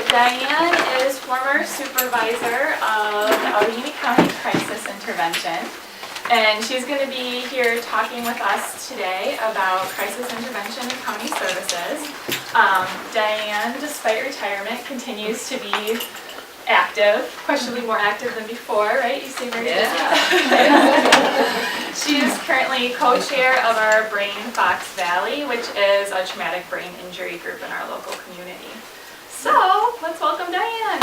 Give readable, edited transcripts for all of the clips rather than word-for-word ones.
Diane is former supervisor of the Allegheny County Crisis Intervention, and she's going to be here talking with us today about crisis intervention and county services. Diane, despite retirement, continues to be active, questionably more active than before, right? You seem very busy. She is currently co-chair of our Brain Fox Valley, which is a traumatic brain injury group in our local community. So, let's welcome Diane.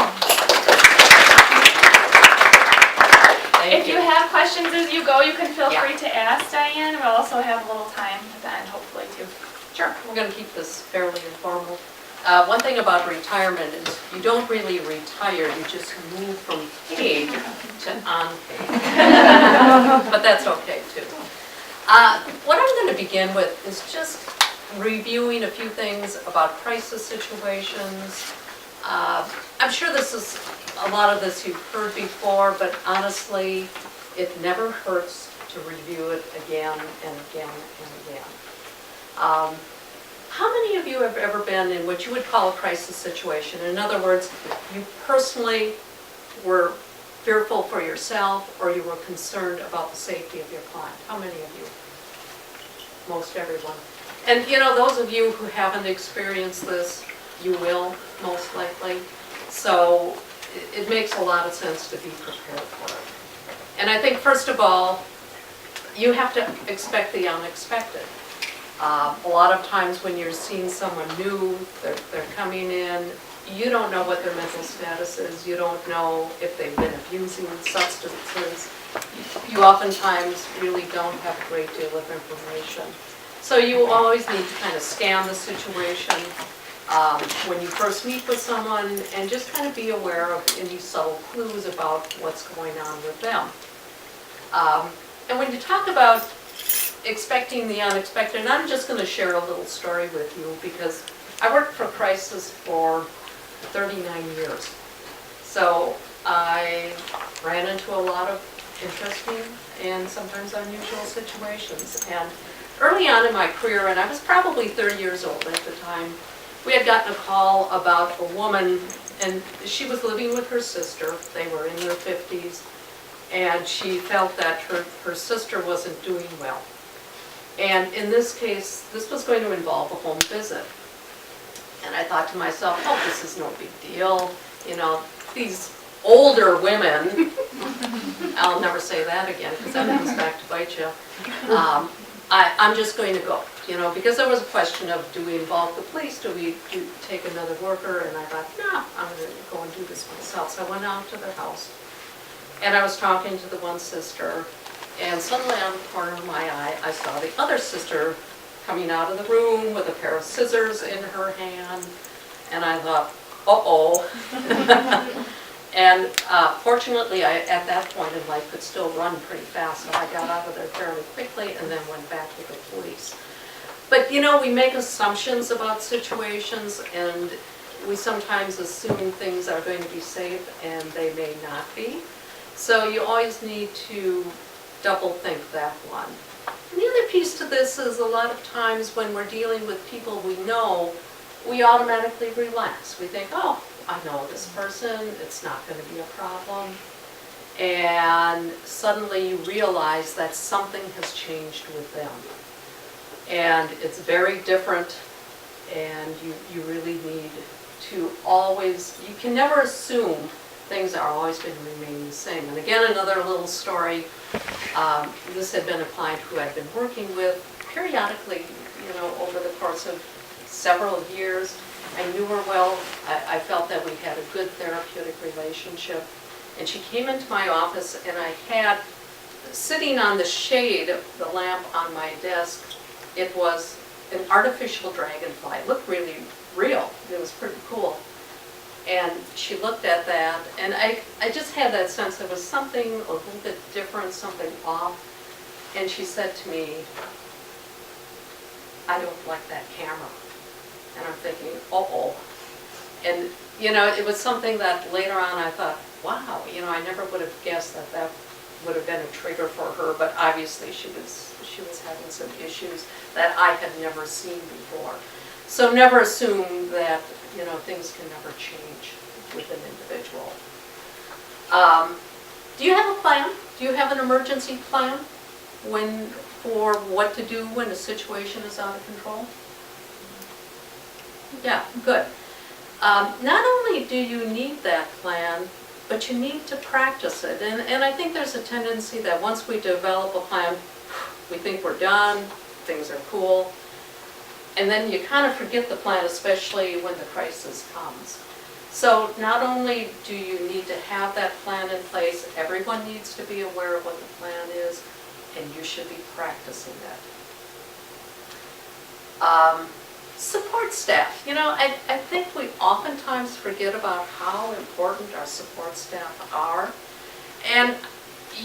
If you have questions as you go, you can feel free to ask Diane. We'll also have a little time at the end, hopefully, too. Sure, we're going to keep this fairly informal. One thing about retirement is you don't really retire, you just move from paid to unpaid. But that's okay too. What I'm going to begin with is just reviewing a few things about crisis situations. I'm sure this is, a lot of this you've heard before, but honestly, it never hurts to review it again and again and again. How many of you have ever been in what you would call a crisis situation? In other words, you personally were fearful for yourself or you were concerned about the safety of your client? How many of you? Most everyone. And you know, those of you who haven't experienced this, you will most likely. So it makes a lot of sense to be prepared for it. And I think first of all, you have to expect the unexpected. A lot of times when you're seeing someone new, they're coming in, you don't know what their mental status is, you don't know if they've been abusing substances. You oftentimes really don't have a great deal of information. So you always need to kind of scan the situation when you first meet with someone and just kind of be aware of any subtle clues about what's going on with them. And when you talk about expecting the unexpected, and I'm just going to share a little story with you because I worked for Crisis for 39 years. So I ran into a lot of interesting and sometimes unusual situations. And early on in my career, and I was probably 30 years old at the time, we had gotten a call about a woman, and she was living with her sister. They were in their 50s, and she felt that her sister wasn't doing well. And in this case, this was going to involve a home visit. And I thought to myself, oh, this is no big deal. You know, these older women, I'll never say that again because that comes back to bite you. I'm just going to go, you know, because there was a question of, do we involve the police? Do we take another worker? And I thought, no, I'm going to go and do this myself. So I went out to their house and I was talking to the one sister. And suddenly out of the corner of my eye, I saw the other sister coming out of the room with a pair of scissors in her hand. And I thought, uh-oh. And fortunately, I, at that point in life, could still run pretty fast. So I got out of there fairly quickly and then went back to the police. But you know, we make assumptions about situations and we sometimes assume things are going to be safe and they may not be. So you always need to double think that one. And the other piece to this is a lot of times when we're dealing with people we know, we automatically relax. We think, oh, I know this person, it's not going to be a problem. And suddenly you realize that something has changed with them. And it's very different, and you really need to always, you can never assume things are always going to remain the same. And again, another little story. This had been a client who I'd been working with periodically, you know, over the course of several years. I knew her well. I felt that we had a good therapeutic relationship. And she came into my office and I had, sitting on the shade of the lamp on my desk, it was an artificial dragonfly. It looked really real. It was pretty cool. And she looked at that, and I just had that sense there was something a little bit different, something off. And she said to me, I don't like that camera. And I'm thinking, uh-oh. And, you know, it was something that later on I thought, wow, you know, I never would have guessed that that would have been a trigger for her, but obviously she was having some issues that I had never seen before. So never assume that, things can never change with an individual. Do you have a plan? Do you have an emergency plan for what to do when a situation is out of control? Yeah, good. Not only do you need that plan, but you need to practice it. And I think there's a tendency that once we develop a plan, we think we're done, things are cool, and then you kind of forget the plan, especially when the crisis comes. So not only do you need to have that plan in place, everyone needs to be aware of what the plan is, and you should be practicing it. Support staff. I think we oftentimes forget about how important our support staff are. And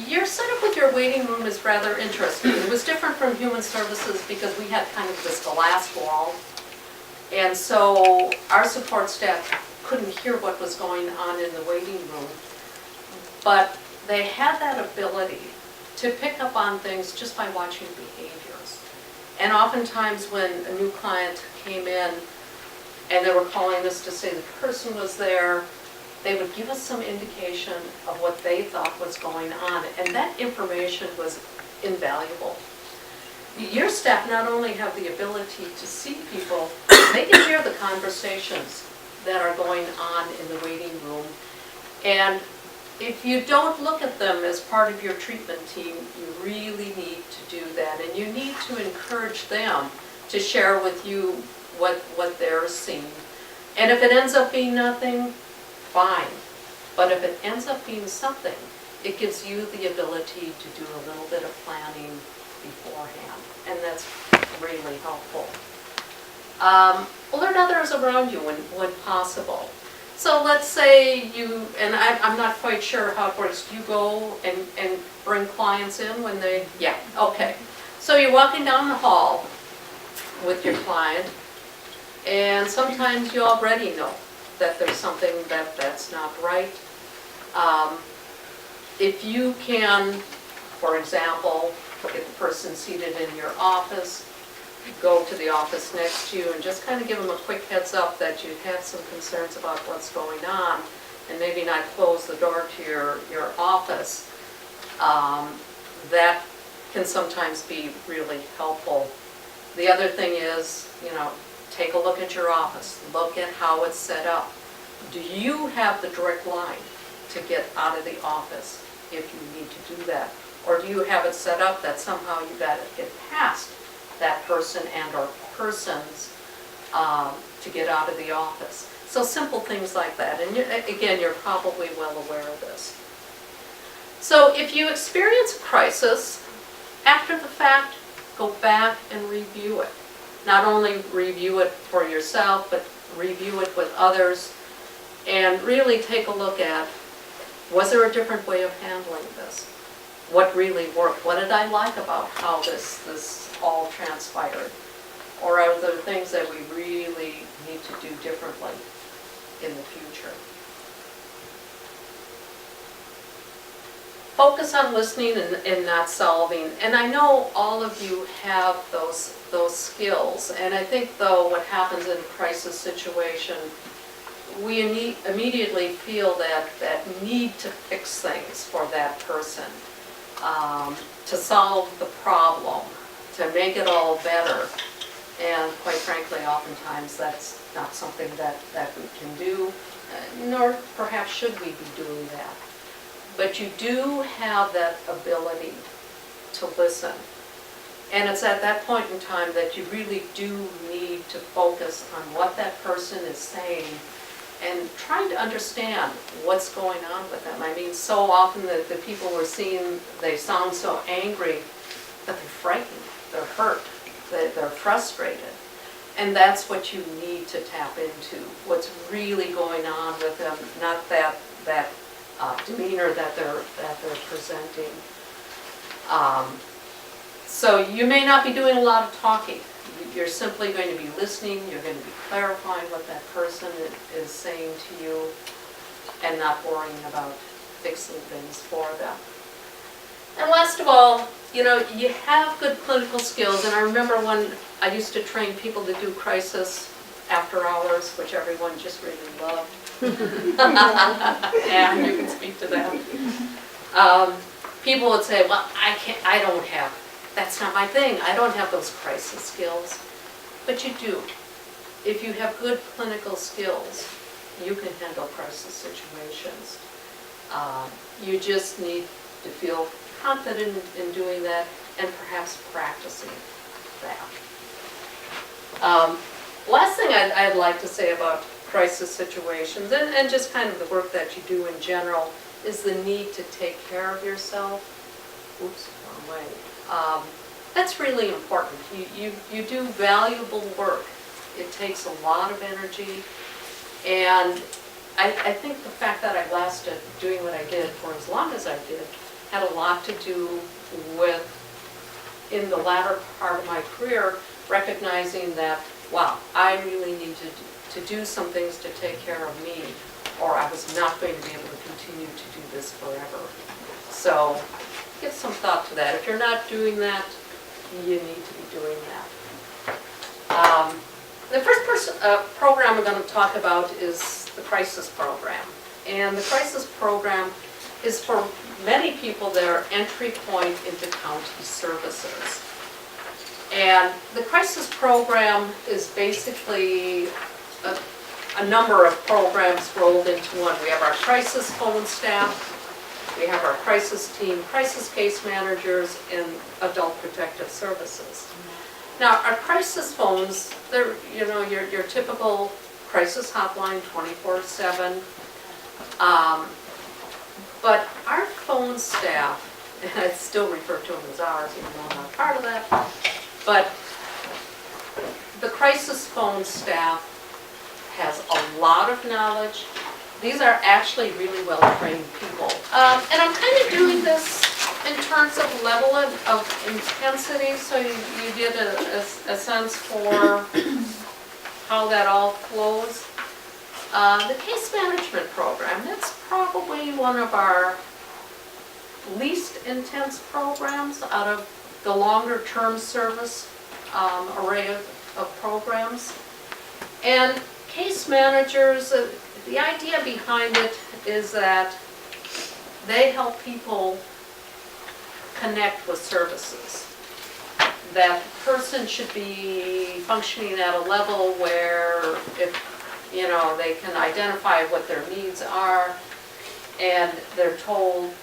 your setup with your waiting room is rather interesting. It was different from human services because we had kind of this glass wall. And so our support staff couldn't hear what was going on in the waiting room. But they had that ability to pick up on things just by watching behaviors. And oftentimes when a new client came in and they were calling us to say the person was there, they would give us some indication of what they thought was going on, and that information was invaluable. Your staff not only have the ability to see people, they can hear the conversations that are going on in the waiting room. And if you don't look at them as part of your treatment team, you really need to do that. And you need to encourage them to share with you what they're seeing. And if it ends up being nothing, fine. But if it ends up being something, it gives you the ability to do a little bit of planning beforehand. And that's really helpful. Alert others around you when possible. So let's say you, and I'm not quite sure how it works, do you go and bring clients in when they, yeah, okay. So you're walking down the hall with your client, and sometimes you already know that there's something that's not right. If you can, for example, get the person seated in your office, go to the office next to you and just kind of give them a quick heads up that you have some concerns about what's going on, and maybe not close the door to your office. That can sometimes be really helpful. The other thing is, take a look at your office. Look at how it's set up. Do you have the direct line to get out of the office if you need to do that? Or do you have it set up that somehow you got to get past that person and or persons to get out of the office? So simple things like that. And again, you're probably well aware of this. So if you experience a crisis, after the fact, go back and review it. Not only review it for yourself, but review it with others, and really take a look at, was there a different way of handling this? What really worked? What did I like about how this all transpired? Or are there things that we really need to do differently in the future? Focus on listening and not solving. And I know all of you have those skills. And I think, though, what happens in a crisis situation, we immediately feel that need to fix things for that person, to solve the problem, to make it all better. And quite frankly, oftentimes that's not something that we can do, nor perhaps should we be doing that. But you do have that ability to listen. And it's at that point in time that you really do need to focus on what that person is saying and trying to understand what's going on with them. I mean, so often the people we're seeing, they sound so angry, but they're frightened, they're hurt, they're frustrated. And that's what you need to tap into, what's really going on with them, not that demeanor that they're presenting. So you may not be doing a lot of talking. You're simply going to be listening. You're going to be clarifying what that person is saying to you, and not worrying about fixing things for them. And last of all, you know, you have good clinical skills, and I remember when I used to train people to do crisis after hours, which everyone just really loved. And you can speak to that. People would say, well, I don't have, that's not my thing. I don't have those crisis skills. But you do. If you have good clinical skills, you can handle crisis situations. You just need to feel confident in doing that and perhaps practicing that. Last thing I'd like to say about crisis situations and just kind of the work that you do in general is the need to take care of yourself. Oops, wrong way. That's really important. You do valuable work. It takes a lot of energy, and I think the fact that I lasted doing what I did for as long as I did had a lot to do with, in the latter part of my career, recognizing that, wow, I really needed to do some things to take care of me, or I was not going to be able to continue to do this forever. So give some thought to that. If you're not doing that, you need to be doing that. The first program we're going to talk about is the crisis program. And the crisis program is for many people their entry point into county services. And the crisis program is basically a number of programs rolled into one. We have our crisis phone staff, we have our crisis team, crisis case managers, and adult protective services. Now, our crisis phones, they're, you know, your typical crisis hotline 24/7. But our phone staff, and I still refer to them as ours, even though I'm not part of that, but the crisis phone staff has a lot of knowledge. These are actually really well-trained people. And I'm kind of doing this in terms of level of intensity, so you get a sense for how that all flows. The case management program, that's probably one of our least intense programs out of the longer term service array of programs. And case managers, the idea behind it is that they help people connect with services. That person should be functioning at a level where if, you know, they can identify what their needs are and they're told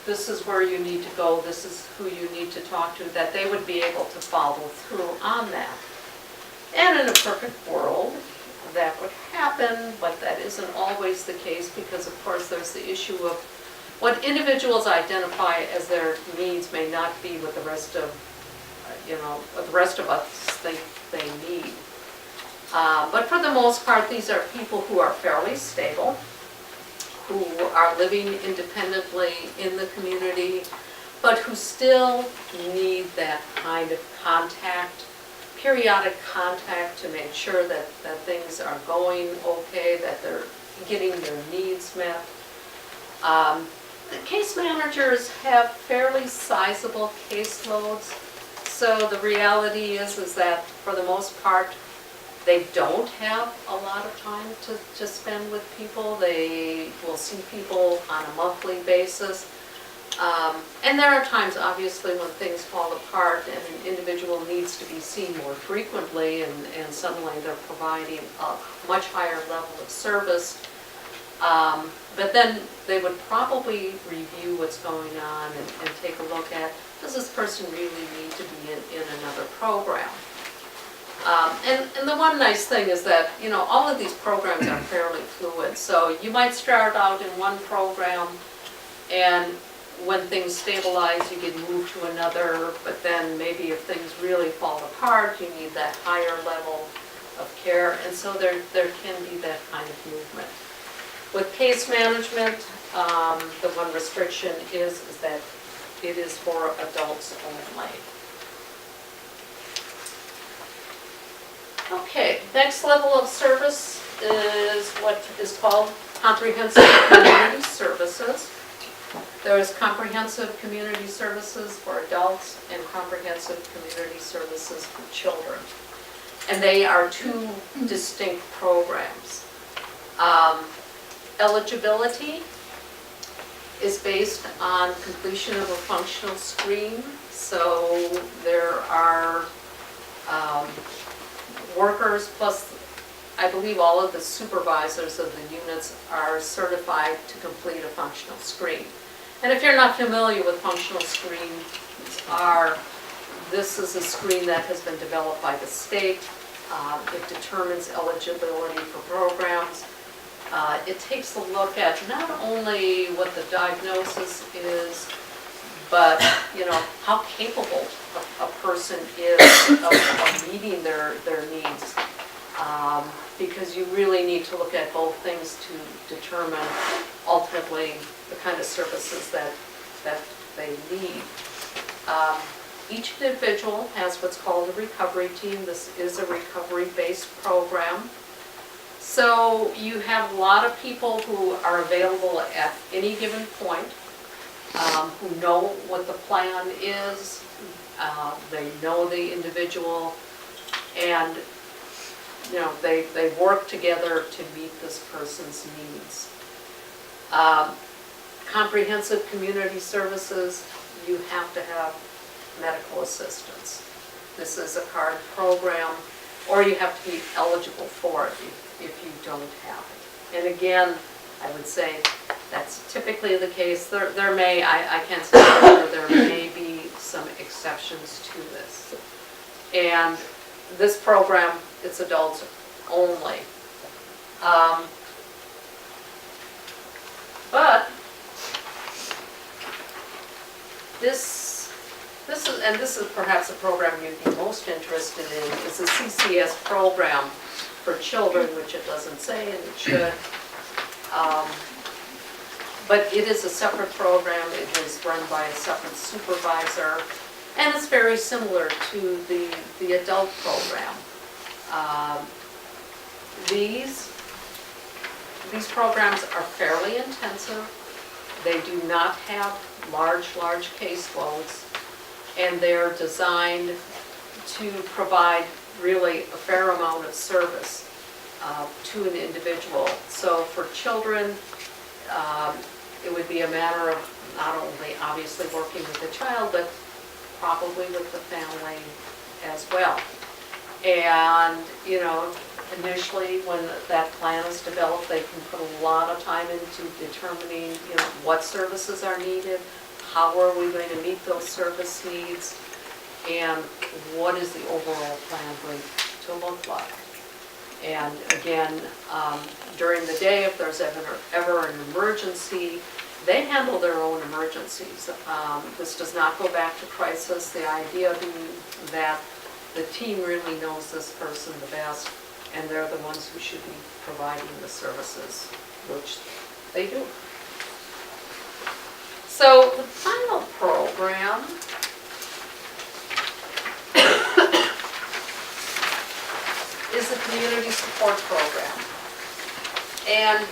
this is where you need to go, this is who you need to talk to, that they would be able to follow through on that. And in a perfect world, that would happen, but that isn't always the case because, of course, there's the issue of what individuals identify as their needs may not be what the rest of, what the rest of us think they need. But for the most part, these are people who are fairly stable, who are living independently in the community, but who still need that kind of contact, periodic contact to make sure that things are going okay, that they're getting their needs met. The case managers have fairly sizable caseloads, so the reality is that for the most part, they don't have a lot of time to spend with people. They will see people on a monthly basis. And there are times, obviously, when things fall apart and an individual needs to be seen more frequently and suddenly they're providing a much higher level of service. But then they would probably review what's going on and take a look at, does this person really need to be in another program? And the one nice thing is that, all of these programs are fairly fluid. So you might start out in one program, and when things stabilize, you get moved to another, but then maybe if things really fall apart, you need that higher level of care, and so there can be that kind of movement. With case management, the one restriction is that it is for adults only. Okay, next level of service is what is called comprehensive community services. There's comprehensive community services for adults and comprehensive community services for children. And they are two distinct programs. Eligibility is based on completion of a functional screen. So there are workers, plus I believe all of the supervisors of the units are certified to complete a functional screen. And if you're not familiar with functional screens, this is a screen that has been developed by the state. It determines eligibility for programs. It takes a look at not only what the diagnosis is, but how capable a person is of meeting their needs. Because you really need to look at both things to determine ultimately the kind of services that they need. Each individual has what's called a recovery team. This is a recovery-based program. So you have a lot of people who are available at any given point, who know what the plan is, they know the individual, and they work together to meet this person's needs. Comprehensive community services, you have to have medical assistance. This is a card program, or you have to be eligible for it if you don't have it. And again, I would say that's typically the case. There may, I can't say for sure, there may be some exceptions to this. And this program, it's adults only. But this is perhaps a program you'd be most interested in, is a CCS program for children, which it doesn't say, and it should. But it is a separate program. It is run by a separate supervisor, and it's very similar to the adult program. These programs are fairly intensive. They do not have large caseloads, and they're designed to provide really a fair amount of service to an individual. So for children, it would be a matter of not only obviously working with the child, but probably with the family as well. And initially when that plan is developed, they can put a lot of time into determining what services are needed, how are we going to meet those service needs, and what is the overall plan going to look like. And again, during the day, if there's ever an emergency, they handle their own emergencies. This does not go back to crisis. The idea being that the team really knows this person the best, and they're the ones who should be providing the services, which they do. So the final program is a community support program. And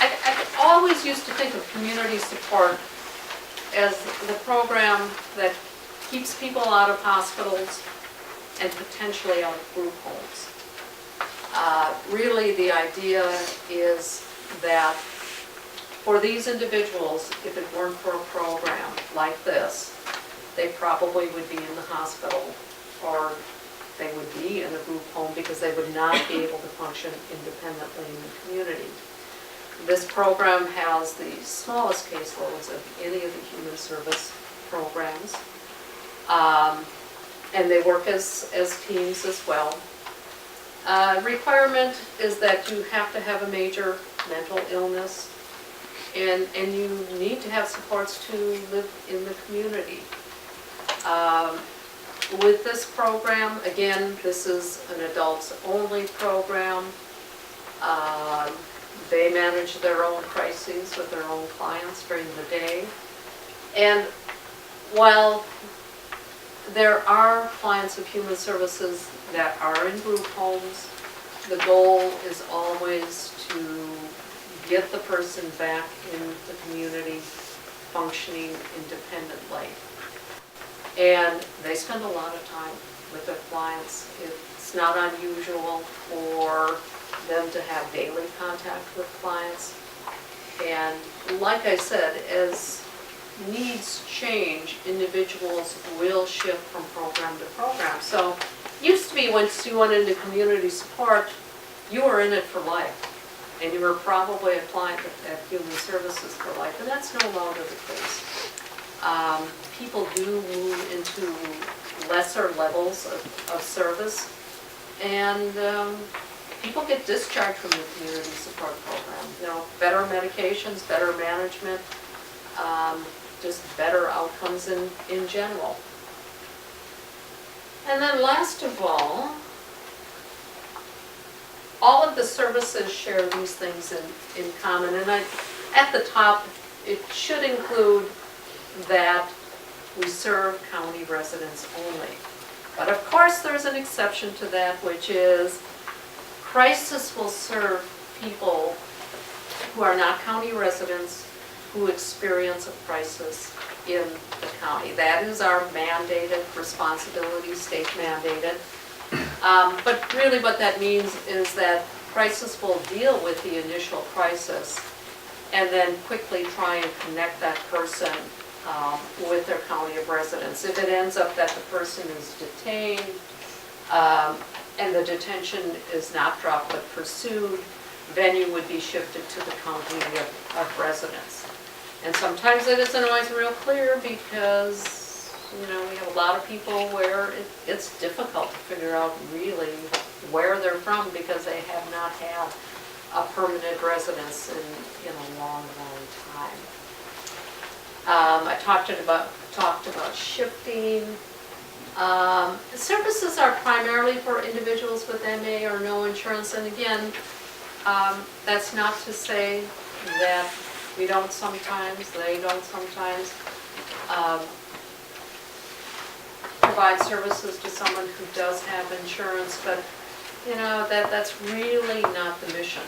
I always used to think of community support as the program that keeps people out of hospitals and potentially out of group homes. Really the idea is that for these individuals, if it weren't for a program like this, they probably would be in the hospital, or they would be in a group home because they would not be able to function independently in the community. This program has the smallest caseloads of any of the human service programs. And they work as teams as well. Requirement is that you have to have a major mental illness, and you need to have supports to live in the community. With this program, again, this is an adults-only program. They manage their own crises with their own clients during the day. And while there are clients of human services that are in group homes, the goal is always to get the person back in the community functioning independently. And they spend a lot of time with their clients. It's not unusual for them to have daily contact with clients. And like I said, as needs change, individuals will shift from program to program. So used to be once you went into community support, you were in it for life. And you were probably a client at Human Services for life, and that's no longer the case. People do move into lesser levels of service, and people get discharged from the community support program. You know, better medications, better management, just better outcomes in general. And then last of all of the services share these things in common. And at the top, it should include that we serve county residents only. But of course, there's an exception to that, which is crisis will serve people who are not county residents who experience a crisis in the county. That is our mandated responsibility, state mandated. But really what that means is that crisis will deal with the initial crisis and then quickly try and connect that person with their county of residence. If it ends up that the person is detained and the detention is not dropped but pursued, venue would be shifted to the county of residence. And sometimes it isn't always real clear because, you know, we have a lot of people where it's difficult to figure out really where they're from because they have not had a permanent residence in a long, long time. I talked about shifting. Services are primarily for individuals with MA or no insurance, and again, that's not to say that we don't sometimes, they don't sometimes provide services to someone who does have insurance, but you know, that's really not the mission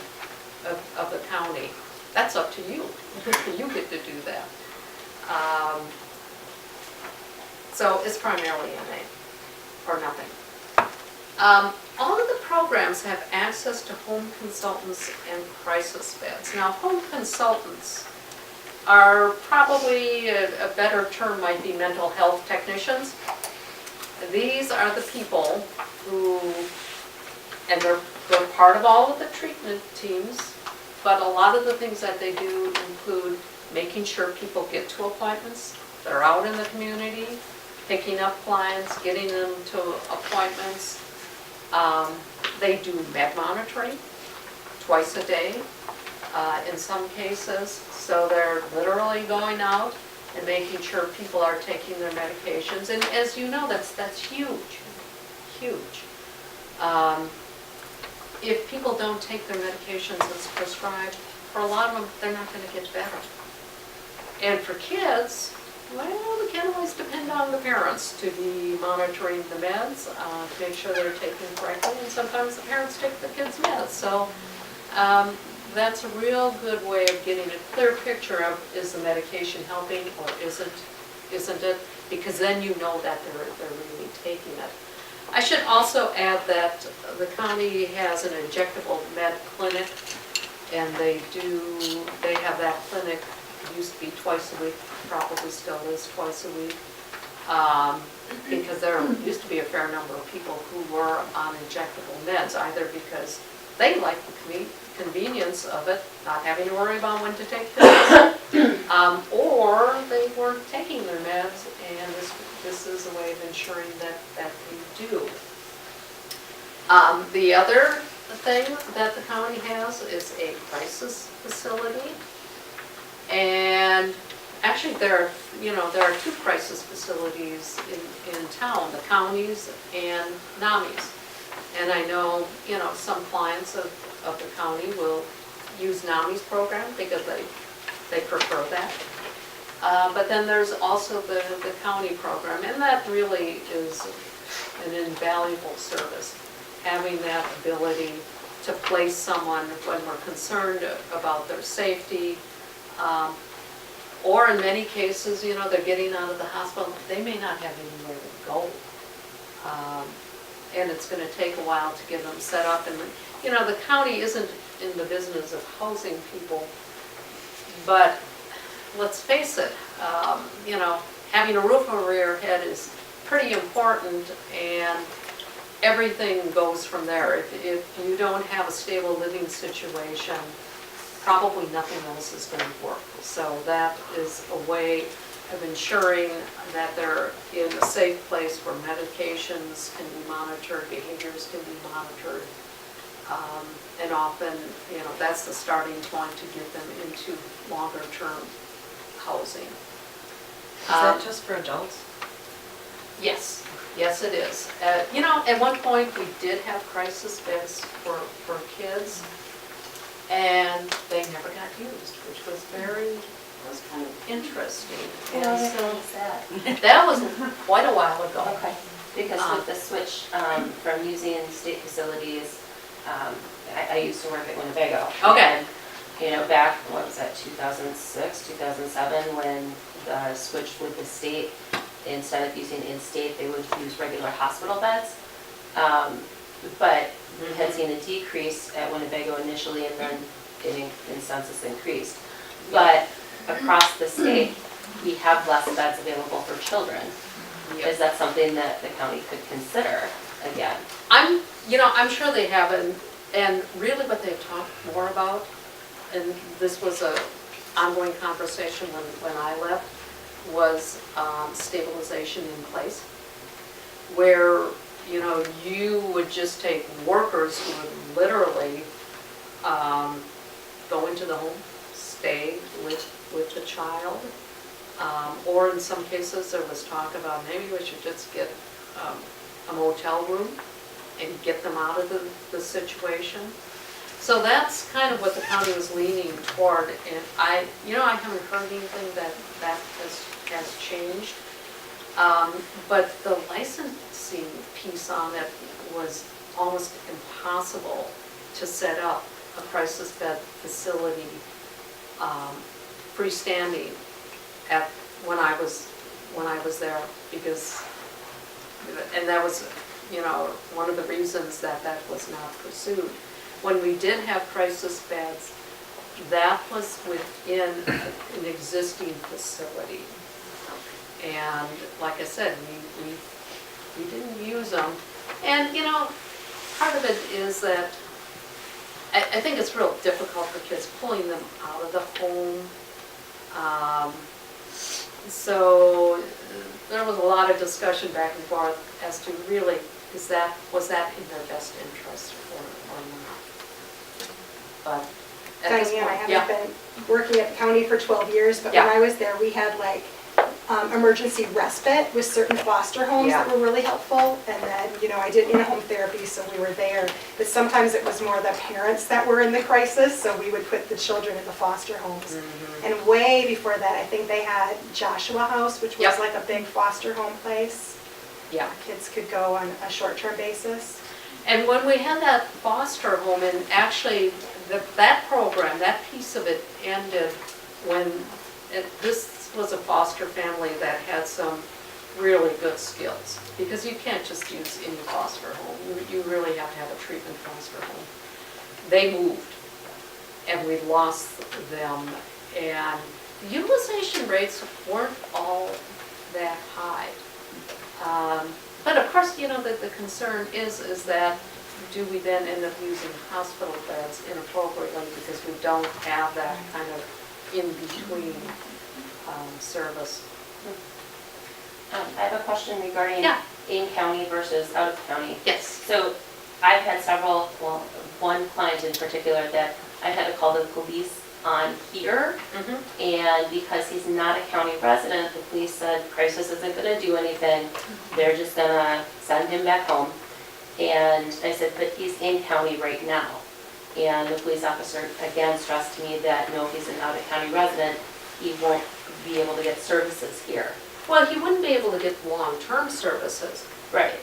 of the county. That's up to you. You get to do that. So it's primarily MA or nothing. All of the programs have access to home consultants and crisis beds. Now, home consultants are probably, a better term might be mental health technicians. These are the people who, and they're part of all of the treatment teams, but a lot of the things that they do include making sure people get to appointments. They're out in the community, picking up clients, getting them to appointments. They do med monitoring twice a day in some cases. So they're literally going out and making sure people are taking their medications. And as you know, that's huge, huge. If people don't take their medications as prescribed, for a lot of them, they're not going to get better. And for kids, well, we can't always depend on the parents to be monitoring the meds, to make sure they're taken correctly, and sometimes the parents take the kids' meds. So that's a real good way of getting a clear picture of, is the medication helping or isn't it? Because then you know that they're really taking it. I should also add that the county has an injectable med clinic, and they have that clinic. It used to be twice a week, probably still is twice a week, because there used to be a fair number of people who were on injectable meds, either because they liked the convenience of it, not having to worry about when to take the meds, or they weren't taking their meds, and this is a way of ensuring that they do. The other thing that the county has is a crisis facility. And actually there are two crisis facilities in town, the counties and NAMI's. And I know, some clients of the county will use NAMI's program because they prefer that. But then there's also the county program, and that really is an invaluable service, having that ability to place someone when we're concerned about their safety. Or in many cases, you know, they're getting out of the hospital, they may not have anywhere to go. And it's going to take a while to get them set up. And, you know, the county isn't in the business of housing people, but let's face it, you know, having a roof over your head is pretty important, and everything goes from there. If you don't have a stable living situation, probably nothing else is going to work. So that is a way of ensuring that they're in a safe place where medications can be monitored, behaviors can be monitored. And often, you know, that's the starting point to get them into longer term housing. Is that just for adults? Yes, yes it is. You know, at one point we did have crisis beds for kids, and they never got used, which was kind of interesting. And so that was quite a while ago. Okay, because with the switch from using state facilities, I used to work at Winnebago. Okay. And, you know, back, what was that, 2006, 2007, when the switch with the state, instead of using in-state, they would use regular hospital beds. But we had seen a decrease at Winnebago initially, and then in census increased. But across the state, we have less beds available for children. Yep. Is that something that the county could consider again? You know, I'm sure they have, and really what they've talked more about, and this was a ongoing conversation when I left, was stabilization in place, where, you know, you would just take workers who would literally go into the home, stay with the child, or in some cases there was talk about maybe we should just get a motel room and get them out of the situation. So that's kind of what the county was leaning toward, and I haven't heard anything that has changed. But the licensing piece on it was almost impossible to set up a crisis bed facility freestanding when I was there, because, and that was, you know, one of the reasons that was not pursued. When we did have crisis beds, that was within an existing facility. And like I said, we didn't use them. And, you know, part of it is that I think it's real difficult for kids pulling them out of the home. So there was a lot of discussion back and forth as to really, was that in their best interest or not? But at this Diane, I point, haven't been working at the county for 12 years, but when Yeah. I was there, we had like emergency respite with certain foster homes Yeah. that were really helpful. And then, you know, I did in-home therapy, so we were there. But sometimes it was more the parents that were in the crisis, so we would put the children in the foster homes. And way before that, I think they had Joshua House, which was Yep. like a big foster home place. Yeah. Kids could go on a short-term basis. And when we had that foster home, and actually that program, that piece of it ended when this was a foster family that had some really good skills, because you can't just use any foster home. You really have to have a treatment foster home. They moved, and we lost them, and the utilization rates weren't all that high. But of course, you know, the concern is that do we then end up using hospital beds inappropriately because we don't have that kind of in-between service? I have a question regarding Yeah. in-county versus out-of-county. Yes. So I've had several, well, one client in particular that I had to call the police on here, and because he's not a county resident, the police said crisis isn't going to do anything. They're just going to send him back home. And I said, but he's in county right now. And the police officer again stressed to me that no, if he's an out-of-county resident, he won't be able to get services here. Well, he wouldn't be able to get long-term services. Right.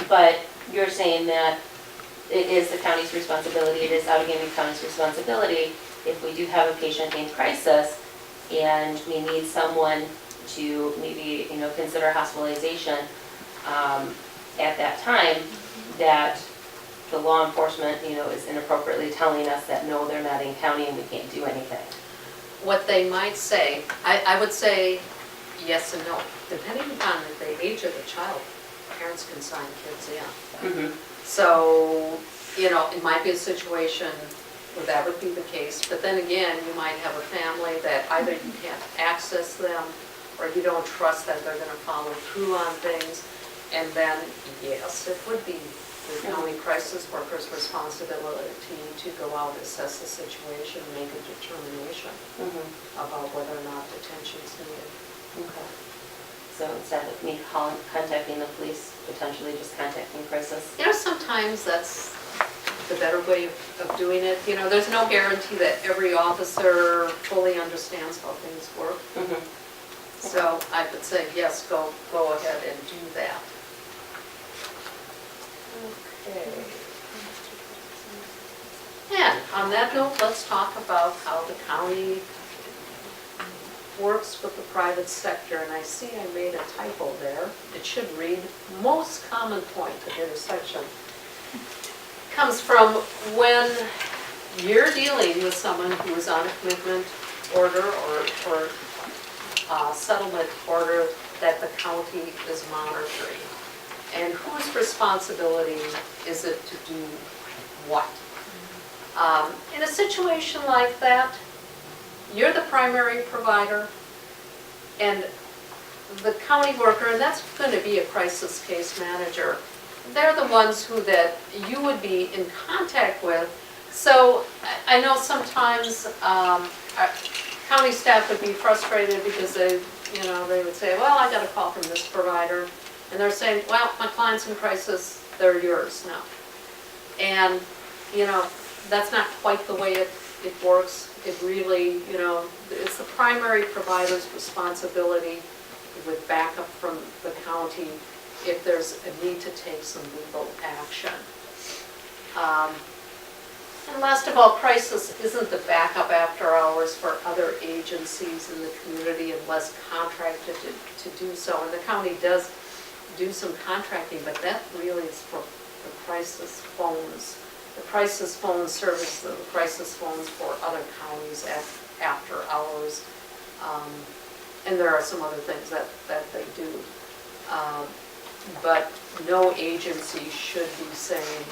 But you're saying that it is the county's responsibility, it is Allegheny County's responsibility if we do have a patient named crisis and we need someone to maybe, consider hospitalization at that time, that the law enforcement, is inappropriately telling us that no, they're not in county and we can't do anything. What they might say, I would say yes and no, depending upon the age of the child, parents can sign kids in. So, it might be a situation where that would be the case, but then again, you might have a family that either you can't access them or you don't trust that they're gonna follow through on things, and then, yes, it would be the county crisis worker's responsibility to go out, assess the situation, and make a determination about whether or not detention is needed. Okay. So instead of me contacting the police, potentially just contacting crisis? Sometimes that's the better way of doing it. There's no guarantee that every officer fully understands how things work. So I would say, yes, go ahead and do that. Okay. And on that note, let's talk about how the county works with the private sector. And I see I made a typo there. It should read, most common point of intersection. Comes from when you're dealing with someone who is on a commitment order or settlement order that the county is monitoring. And whose responsibility is it to do what? In a situation like that, you're the primary provider, and the county worker, and that's going to be a crisis case manager, they're the ones that you would be in contact with. So I know sometimes county staff would be frustrated because they would say, well, I got a call from this provider, and they're saying, well, my client's in crisis, they're yours now. And, that's not quite the way it works. It really, it's the primary provider's responsibility with backup from the county if there's a need to take some legal action. And last of all, crisis isn't the backup after hours for other agencies in the community unless contracted to do so. And the county does do some contracting, but that really is for the crisis phones. The crisis phone service, the crisis phones for other counties after hours. And there are some other things that they do. But no agency should be saying,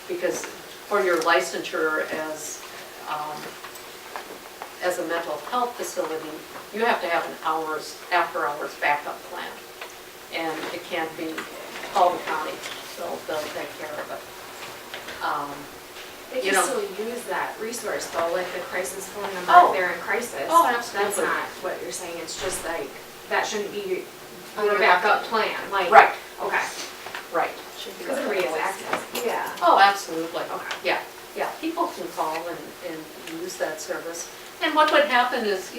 because for your licensure as a mental health facility, you have to have an after hours backup plan. And it can't be call the county, they'll take care of it. They can still use that resource though, like the crisis phone number Oh. if they're in crisis. Oh, absolutely. That's not what you're saying, it's just like, that shouldn't be your backup plan, like. Right. Okay. Right. Should be Because that everybody way. has access. Yeah. Oh, absolutely. Okay. Yeah, people can call and use that service. And what would happen is,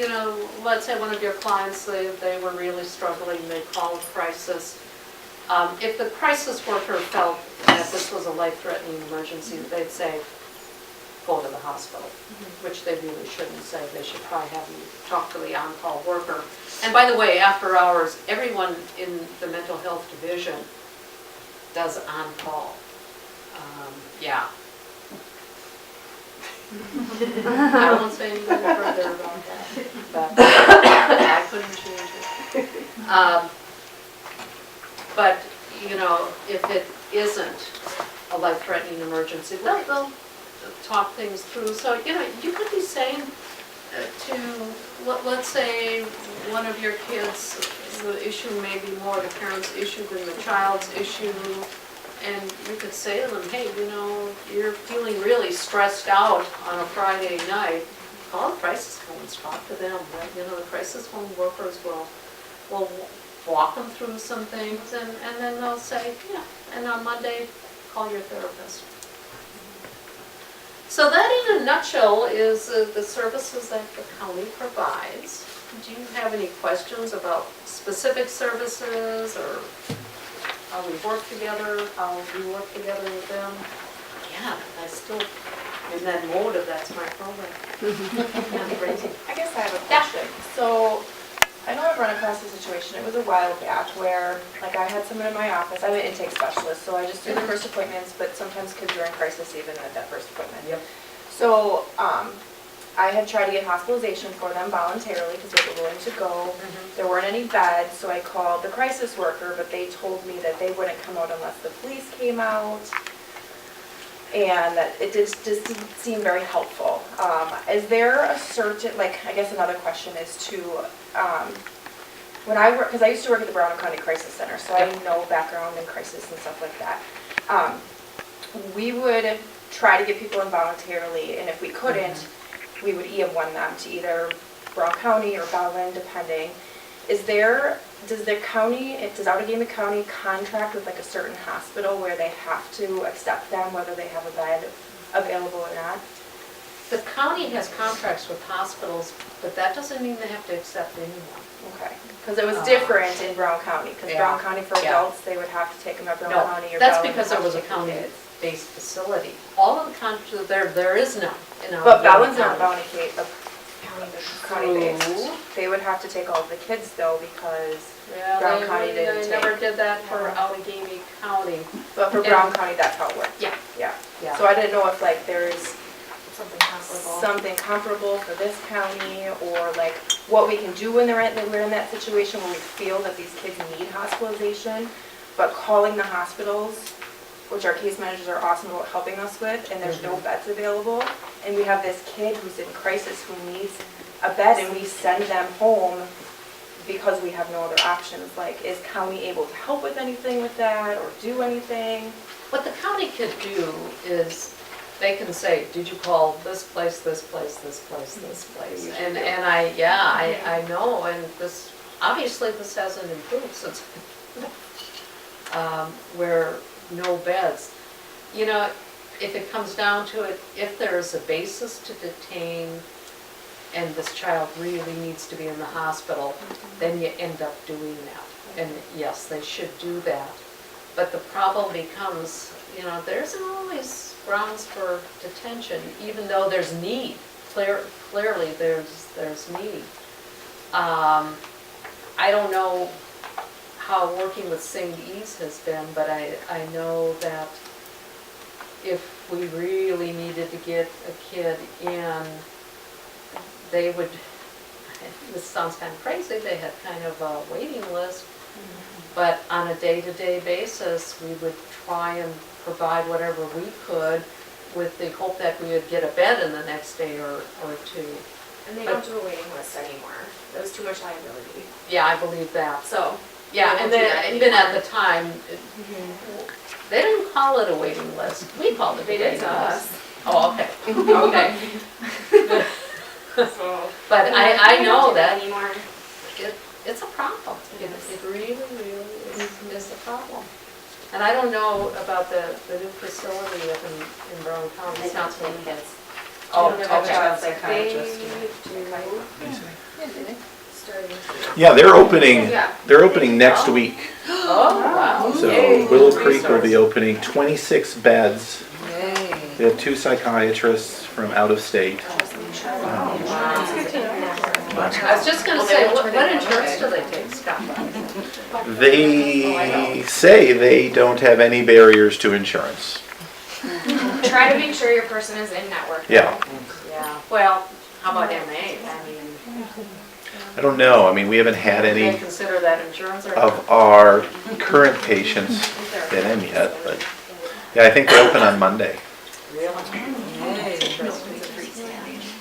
let's say one of your clients, they were really struggling, they called crisis. If the crisis worker felt that this was a life-threatening emergency, they'd say, go to the hospital, which they really shouldn't say. They should probably have you talk to the on-call worker. And by the way, after hours, everyone in the mental health division does on-call. Yeah. I won't say anything further about that, but I couldn't change it. But, if it isn't a life-threatening emergency, they'll talk things through. So, you could be saying let's say one of your kids, the issue may be more the parent's issue than the child's issue, and you could say to them, hey, you're feeling really stressed out on a Friday night, call the crisis phones, talk to them. The crisis phone workers will walk them through some things, and then they'll say, yeah, and on Monday, call your therapist. So that in a nutshell is the services that the county provides. Do you have any questions about specific services or how we work together, how we work together with them? again, I still, in that mode of that's my program. I guess I have a question. So, I know I've run across a situation, it was a while back, where, like, I had someone in my office, I'm an intake specialist, so I just do the first appointments, but sometimes kids are in crisis even at that first appointment. Yep. So, I had tried to get hospitalization for them voluntarily, because they were willing to go. There weren't any beds, so I called the crisis worker, but they told me that they wouldn't come out unless the police came out. And that it just didn't seem very helpful. Is there a certain, like, I guess another question is to, when I work, because I used to work at the Brown County Crisis Center, so I have no background in crisis and stuff like that. We would try to get people in voluntarily, and if we couldn't, we would EM1 them to either Brown County or Belleville, depending. Does Outagamie County contract with like a certain hospital where they have to accept them, whether they have a bed available or not? The county has contracts with hospitals, but that doesn't mean they have to accept anyone. Okay, because it was different in Brown County, because Yeah. Brown County for Yeah. adults, they would have to take them at Brown No, County or that's Belleville because it was a have to take the kids. county-based facility. All of the countries, there is none in our. But Bellevue's not county. county-based. True. They would have to take all of the kids though, because, Yeah, Brown County didn't they never take. did that for Outagamie County. but for Yeah. Brown County, that's how it worked. Yeah. Yeah. Yeah. So I didn't know if like there's Something comparable. something comparable for this county, or like what we can do when we're in that situation where we feel that these kids need hospitalization, but calling the hospitals, which our case managers are awesome about helping us with, and there's no beds available, and we have this kid who's in crisis who needs a bed, and we send them home because we have no other options. Like, is county able to help with anything with that, or do anything? What the county could do is, they can say, did you call this place, this place, this place, this place? And I know, and this, obviously this hasn't improved since, where no beds. You know, if it comes down to it, if there's a basis to detain and this child really needs to be in the hospital, then you end up doing that. And yes, they should do that. But the problem becomes, you know, there isn't always grounds for detention, even though there's need. Clearly, there's need. I don't know how working with St. E's has been, but I know that if we really needed to get a kid in, they would, this sounds kind of crazy, they had kind of a waiting list, but on a day-to-day basis, we would try and provide whatever we could with the hope that we would get a bed in the next day or two. And they don't do a waiting list anymore. It was too much liability. Yeah, I believe that. So, Yeah, they and don't do that then, even at anymore. the time, they didn't call it a waiting list. We called it a They waiting did list. to us. Oh, okay, okay. So, But I we don't know do that anymore. it's a problem. It really is a problem. And I don't know about the new facility up in Brown County. They It's don't not take kids. Oh, You don't have a okay. child psychiatrist. Yeah, they're opening, Yeah. next week. Oh, wow. So Yay. Willow Creek will be opening 26 beds. Yay. They have 2 psychiatrists from out of state. I was just gonna say, what insurance do they take, Scott? They say they don't have any barriers to insurance. Try to make sure your person is in network. Yeah. Yeah, well, how about MA? I mean, I don't know. I mean, we haven't had do they any consider that insurance or? of our current patients get in yet, but yeah, I think they open on Monday. Really? Yay.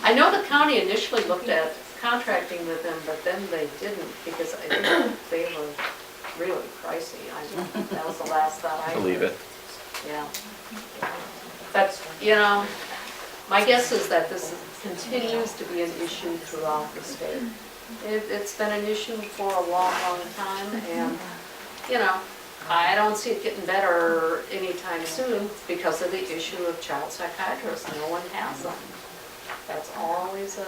I know the county initially looked at contracting with them, but then they didn't because I think they were really pricey. That was the last thought I I believe it. Yeah. But, you know, my guess is that this continues to be an issue throughout the state. It's been an issue for a long, long time, and, you know, I don't see it getting better anytime soon because of the issue of child psychiatrists. No one has them. That's always a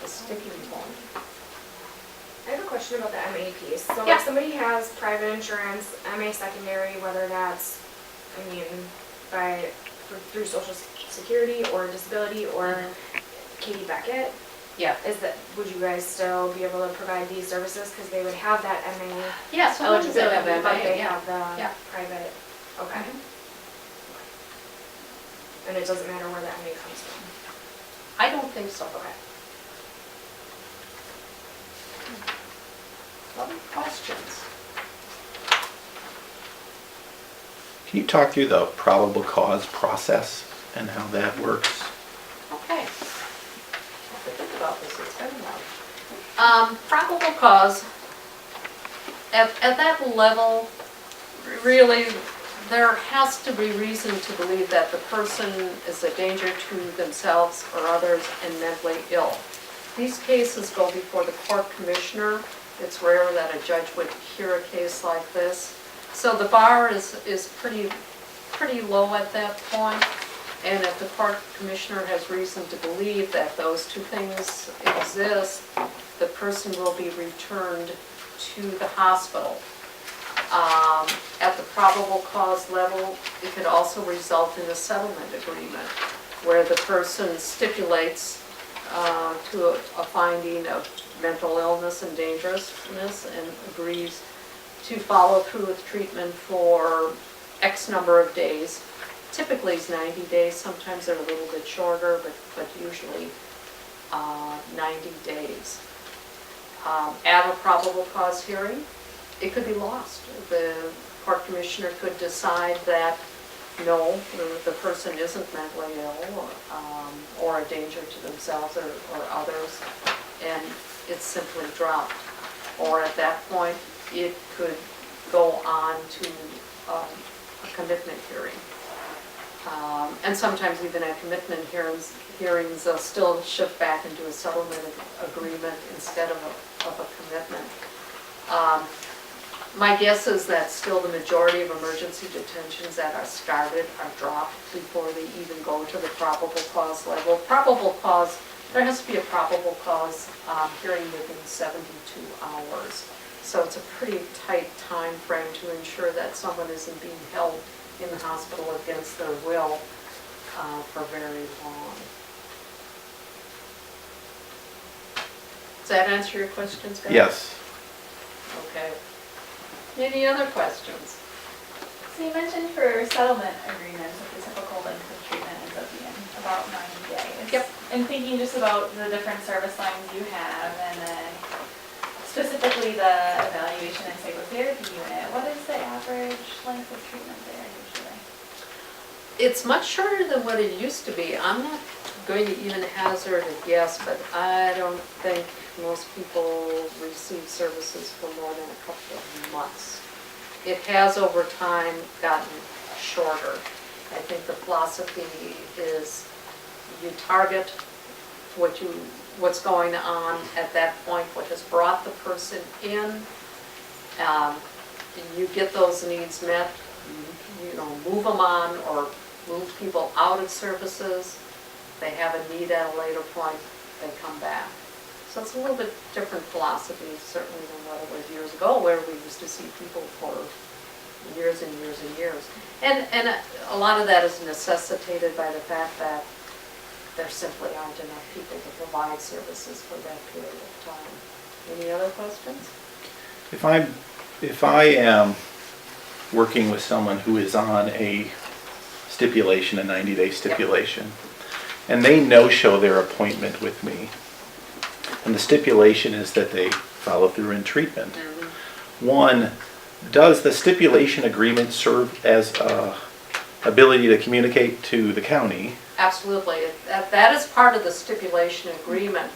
sticking point. I have a question about the MA piece. So Yeah. if somebody has private insurance, MA secondary, whether that's, I mean, by through social security or disability or Katie Beckett, Yeah. would you guys still be able to provide these services? Because they would have that MA Yeah, so what does it eligibility, have, but they yeah. have the Yeah. private, okay. Mhm. And it doesn't matter where the MA comes from. I don't think so. Okay. Other questions? Can you talk through the probable cause process and how that works? Okay. I have to think about this, it's been a while. Probable cause, at that level, really, there has to be reason to believe that the person is a danger to themselves or others and mentally ill. These cases go before the court commissioner. It's rare that a judge would hear a case like this. So the bar is pretty low at that point. And if the court commissioner has reason to believe that those two things exist, the person will be returned to the hospital. At the probable cause level, it could also result in a settlement agreement where the person stipulates to a finding of mental illness and dangerousness and agrees to follow through with treatment for X number of days. Typically it's 90 days, sometimes they're a little bit shorter, but usually 90 days. At a probable cause hearing, it could be lost. The court commissioner could decide that no, the person isn't mentally ill or a danger to themselves or others, and it's simply dropped. Or at that point, it could go on to a commitment hearing. And sometimes even at commitment hearings, they'll still shift back into a settlement agreement instead of a commitment. My guess is that still the majority of emergency detentions that are started are dropped before they even go to the probable cause level. Probable cause, there has to be a probable cause hearing within 72 hours. So it's a pretty tight time frame to ensure that someone isn't being held in the hospital against their will for very long. Does that answer your questions, guys? Yes. Okay. Any other questions? So you mentioned for settlement agreements that the typical length of treatment ends up being about 90 days. Yep. And thinking just about the different service lines you have and then specifically the evaluation and psychotherapy unit, what is the average length of treatment there usually? It's much shorter than what it used to be. I'm not going to even hazard a guess, but I don't think most people receive services for more than a couple of months. It has over time gotten shorter. I think the philosophy is you target what's going on at that point, what has brought the person in. You get those needs met, you know, move them on or move people out of services. They have a need at a later point, they come back. So it's a little bit different philosophy, certainly than what it was years ago, where we used to see people for years and years and years. And a lot of that is necessitated by the fact that there simply aren't enough people to provide services for that period of time. Any other questions? If I am working with someone who is on a stipulation, a 90-day stipulation, and they no-show their appointment with me, and the stipulation is that they follow through in treatment. Mm-hmm. One, does the stipulation agreement serve as a ability to communicate to the county? Absolutely. That is part of the stipulation agreement.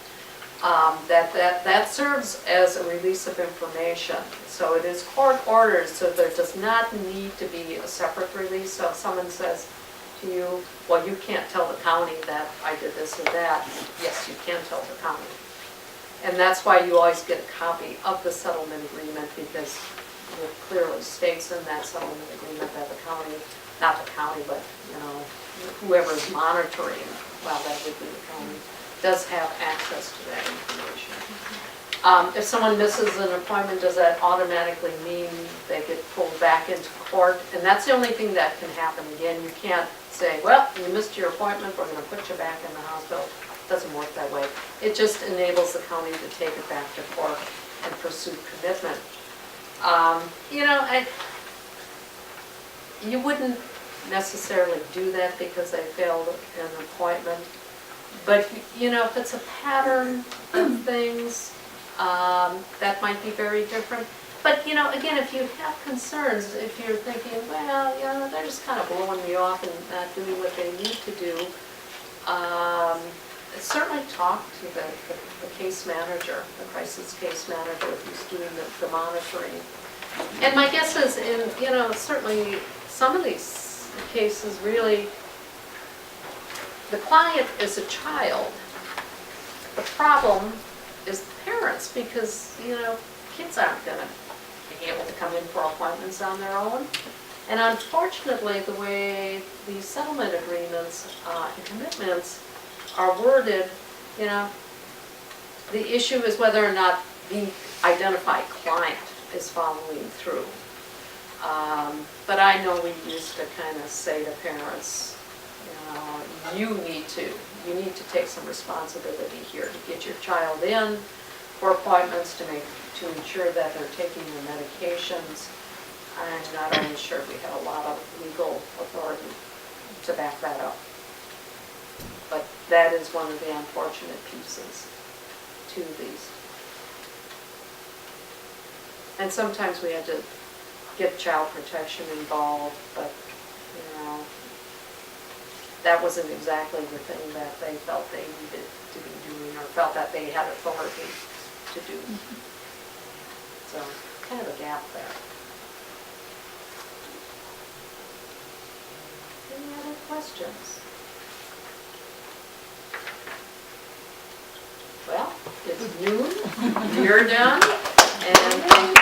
That serves as a release of information. So it is court ordered, so there does not need to be a separate release. So if someone says to you, well, you can't tell the county that I did this or that, yes, you can tell the county. And that's why you always get a copy of the settlement agreement, because it clearly states in that settlement agreement that the county, not the county, but whoever is monitoring, well, that would be the county, does have access to that information. If someone misses an appointment, does that automatically mean they get pulled back into court? And that's the only thing that can happen. Again, you can't say, well, you missed your appointment, we're gonna put you back in the hospital. It doesn't work that way. It just enables the county to take it back to court and pursue commitment. You know, you wouldn't necessarily do that because they failed an appointment. But, you know, if it's a pattern of things, that might be very different. But, you know, again, if you have concerns, if you're thinking, well, you know, they're just kind of blowing me off and not doing what they need to do, certainly talk to the case manager, the crisis case manager who's doing the monitoring. And my guess is, you know, certainly some of these cases really, the client is a child. The problem is the parents because, you know, kids aren't going to be able to come in for appointments on their own. And unfortunately, the way these settlement agreements and commitments are worded, you know, the issue is whether or not the identified client is following through. But I know we used to kind of say to parents, you need to take some responsibility here to get your child in for appointments, to ensure that they're taking their medications. I'm not always sure we have a lot of legal authority to back that up. But that is one of the unfortunate pieces to these. And sometimes we had to get child protection involved, but, you know, that wasn't exactly the thing that they felt they needed to be doing or felt that they had authority to do. So, kind of a gap there. Any other questions? Well, it's noon, you're done, and thank you